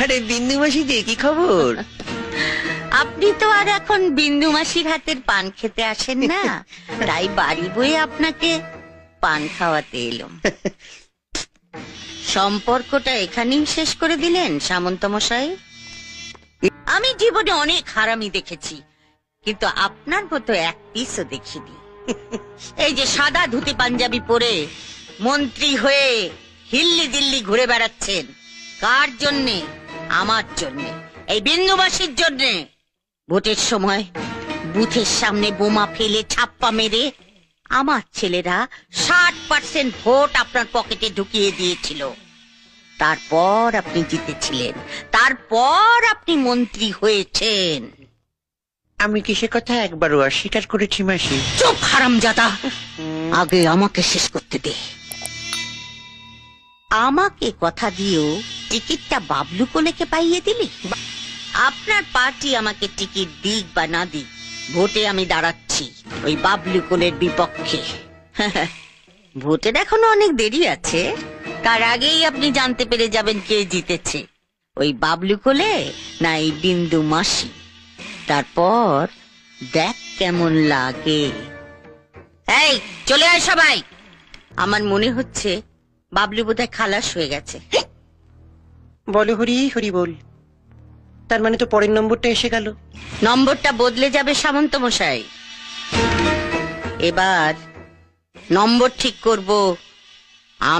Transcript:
আরে বিন্দু মাসি যে কি খবর? আপনি তো আর এখন বিন্দু মাসির হাতের পান খেতে আসেন না, তাই বাড়ি বয়ে আপনাকে পান খাওয়াতে এলাম। সম্পর্কটা এখানেই শেষ করে দিলেন সামন্ত মশাই? আমি জীবনে অনেক হারামি দেখেছি, কিন্তু আপনার মতো এক পিসও দেখিনি। এই যে সাদা ধুতি পাঞ্জাবি পরে মন্ত্রী হয়ে হিল্লি দিল্লি ঘুরে বেড়াচ্ছেন, কার জন্যে? আমার জন্যে, এই বিন্দুবাসীর জন্যে। ভোটের সময় বুথের সামনে বোমা ফেলে ছাপ্পা মেরে আমার ছেলেরা 60% ভোট আপনার পকেটে ঢুকিয়ে দিয়েছিল। তারপর আপনি জিতেছিলেন, তারপর আপনি মন্ত্রী হয়েছেন। আমি কি সে কথা একবারও অস্বীকার করেছি মাসি? চুপ হারামজাদা, আগে আমাকে শেষ করতে দে। আমাকে কথা দিও টিকিটটা বাবলু কোলেকে পাইয়ে দিলি। আপনার পার্টি আমাকে টিকিট দিক বা না দিক, ভোটে আমি দাঁড়াচ্ছি ওই বাবলু কোলের বিপক্ষে। ভোটের এখনো অনেক দেরি আছে, তার আগেই আপনি জানতে পেরে যাবেন কে জিতেছে, ওই বাবলু কোলে না এই বিন্দু মাসি। তারপর দেখ কেমন লাগে। এই চলে আয় সবাই, আমার মনে হচ্ছে বাবলু বোধহয় খালাস হয়ে গেছে। বলো হরি হরি বল। তার মানে তো পরের নম্বরটা এসে গেল। নম্বরটা বদলে যাবে সামন্ত মশাই। এবার নম্বর ঠিক করব আমি।